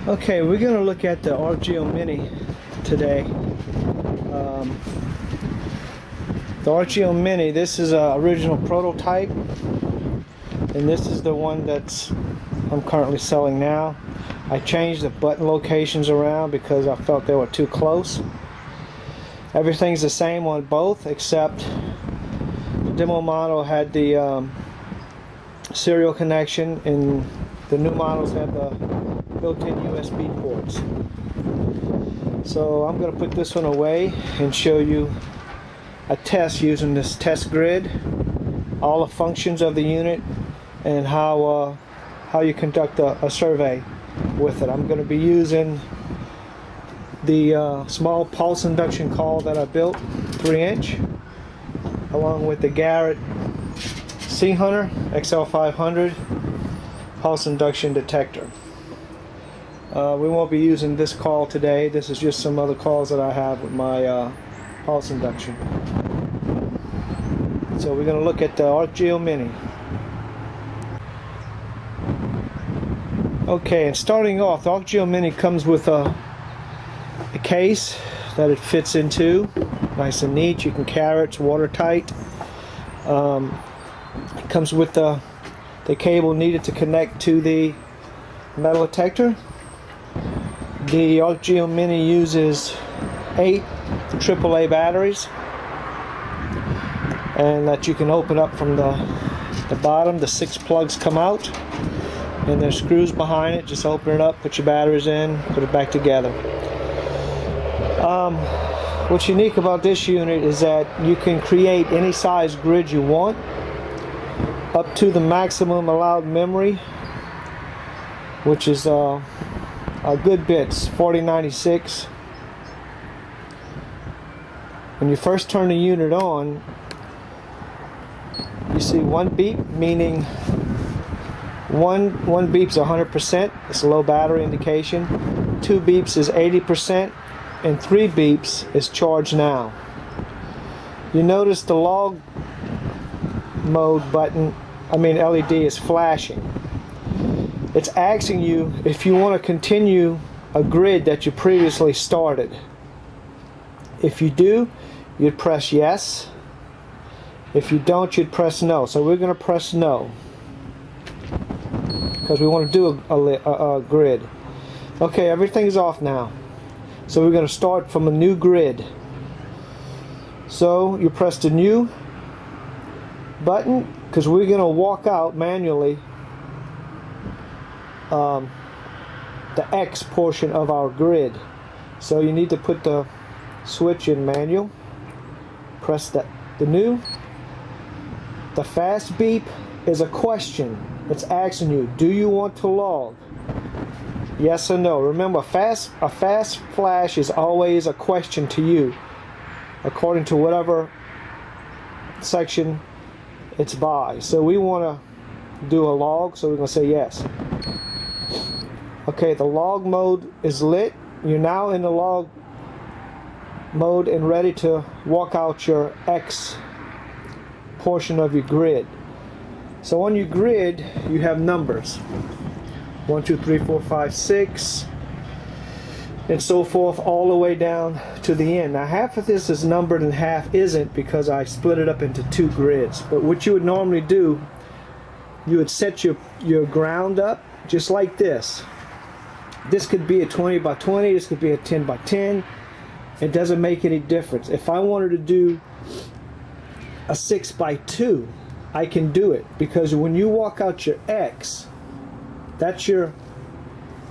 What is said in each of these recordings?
Okay, we're going to look at the Geo Mini today. The Geo Mini, this is an original prototype, and this is the one I'm currently selling now. I changed the button locations around because I felt they were too close. Everything's the same on both, except the demo model had the serial connection, and the new models have the built-in USB ports. So I'm going to put this one away and show you a test using this test grid, all the functions of the unit, and how you conduct a survey with it. I'm going to be using the small pulse induction coil that I built, 3-inch, along with the Garrett Sea Hunter XL500 pulse induction detector. We won't be using this coil today. This is just some other coils that I have with my pulse induction. So we're going to look at the Geo Mini. Okay, and starting off, the Geo Mini comes with a case that it fits into, nice and neat. You can carry it, it's watertight. It comes with the cable needed to connect to the metal detector. The Geo Mini uses 8 AAA batteries, and that you can open up from the bottom. The 6 plugs come out, and there's screws behind it. Just open it up, put your batteries in, put it back together. What's unique about this unit is that you can create any size grid you want, up to the maximum allowed memory, which is good bits, 4096. When you first turn the unit on, you see one beep, meaning one beep's 100%, it's a low battery indication. 2 beeps is 80%, and 3 beeps is charge now. You notice the log mode button, LED, is flashing. It's asking you if you want to continue a grid that you previously started. If you do, you'd press yes. If you don't, you'd press no. So we're going to press no, because we want to do a grid. Okay, everything's off now. So we're going to start from a new grid. So you press the new button, because we're going to walk out manually the X portion of our grid. So you need to put the switch in manual, press the new. The fast beep is a question. It's asking you, do you want to log? Yes or no. Remember, a fast flash is always a question to you, according to whatever section it's by. So we want to do a log, so we're going to say yes. Okay, the log mode is lit. You're now in the log mode and ready to walk out your X portion of your grid. So on your grid, you have numbers 1, 2, 3, 4, 5, 6, and so forth, all the way down to the end. Now, half of this is numbered and half isn't, because I split it up into 2 grids. But what you would normally do, you would set your ground up just like this. This could be a 20 by 20, this could be a 10 by 10. It doesn't make any difference. If I wanted to do a 6 by 2, I can do it, because when you walk out your X, that's your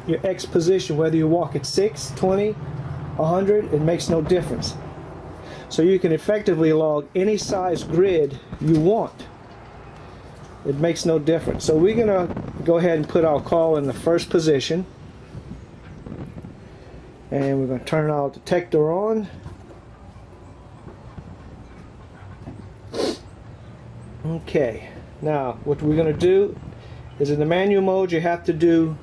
X position. Whether you walk at 6, 20, 100, it makes no difference. So you can effectively log any size grid you want. It makes no difference. So we're going to go ahead and put our call in the first position, and we're going to turn our detector on. Okay, now what we're going to do is, in the manual mode, you have to do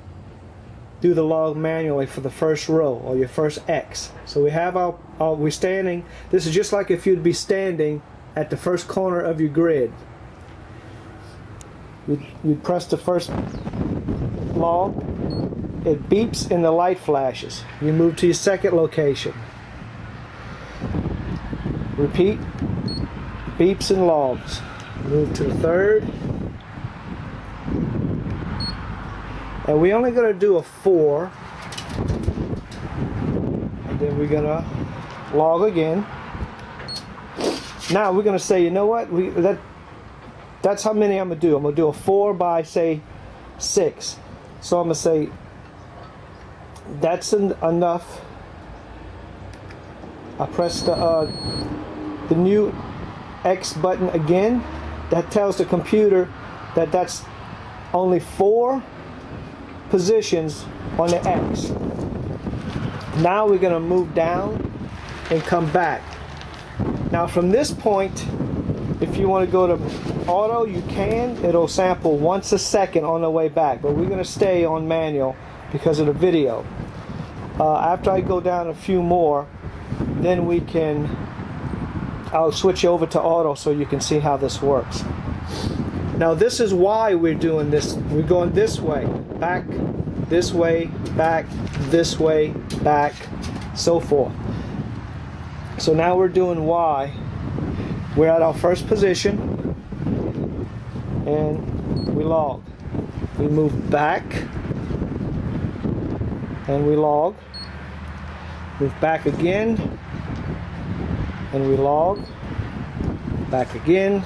the log manually for the first row, or your first X. So we have we're standing. This is just like if you'd be standing at the first corner of your grid. You'd press the first log, it beeps and the light flashes. You move to your second location. Repeat, beeps and logs. Move to the third. And we're only going to do a 4. And then we're going to log again. Now we're going to say, you know what? That's how many I'm going to do. I'm going to do a 4 by, say, 6. So I'm going to say that's enough. I press the new X button again. That tells the computer that that's only 4 positions on the X. Now we're going to move down and come back. Now from this point, if you want to go to auto, you can. It'll sample once a second on the way back, but we're going to stay on manual because of the video. After I go down a few more, then I'll switch over to auto so you can see how this works. Now this is why we're doing this. We're going this way, back, this way, back, this way, back, so forth. So now we're doing Y. We're at our first position and we log. We move back and we log. Move back again and we log. Back again.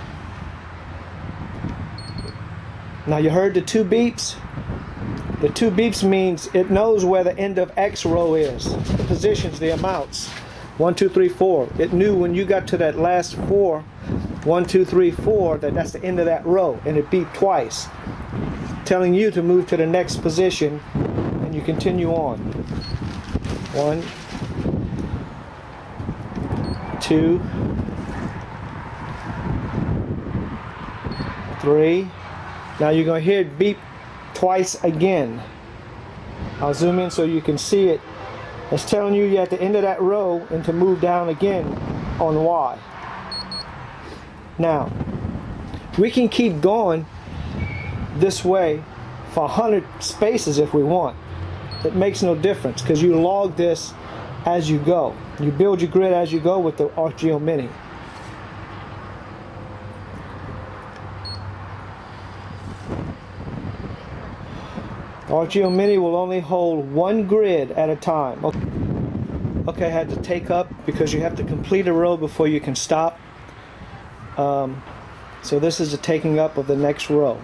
Now you heard the 2 beeps? The 2 beeps means it knows where the end of X row is. The positions, the amounts. 1, 2, 3, 4. It knew when you got to that last 4, 1, 2, 3, 4, that's the end of that row, and it beeped twice, telling you to move to the next position, and you continue on. 1, 2, 3. Now you're going to hear it beep twice again. I'll zoom in so you can see it. It's telling you you're at the end of that row and to move down again on Y. Now, we can keep going this way for 100 spaces if we want. It makes no difference because you log this as you go. You build your grid as you go with the ArcGeo Mini. ArcGeo Mini will only hold 1 grid at a time. Okay, I had to take up because you have to complete a row before you can stop. So this is the taking up of the next row.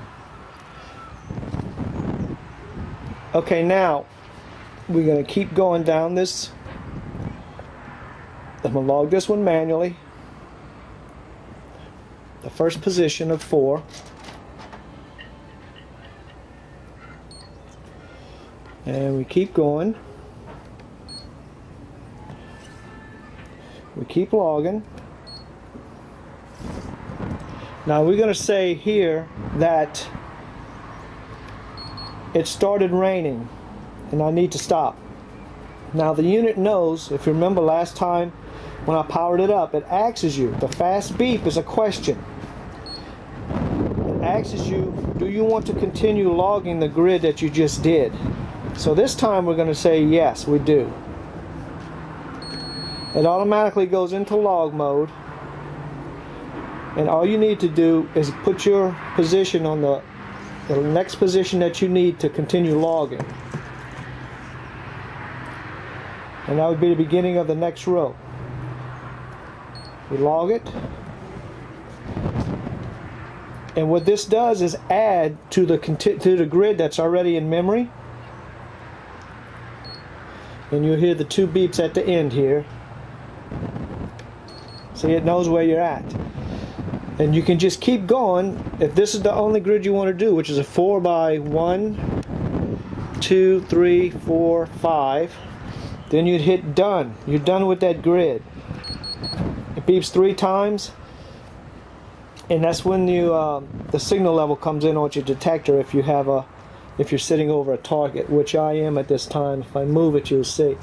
Okay, now we're going to keep going down this. I'm going to log this one manually. The first position of 4. And we keep going. We keep logging. Now we're going to say here that it started raining and I need to stop. Now the unit knows, if you remember last time when I powered it up, it asks you, the fast beep is a question. It asks you, do you want to continue logging the grid that you just did? So this time we're going to say yes, we do. It automatically goes into log mode, and all you need to do is put your position on the next position that you need to continue logging, and that would be the beginning of the next row. We log it, and what this does is add to the grid that's already in memory. And you'll hear the 2 beeps at the end here. See, it knows where you're at. And you can just keep going. If this is the only grid you want to do, which is a 4 by 1, 2, 3, 4, 5, then you'd hit done. You're done with that grid. It beeps 3 times, and that's when the signal level comes in on your detector if you're sitting over a target, which I am at this time. If I move it, you'll see.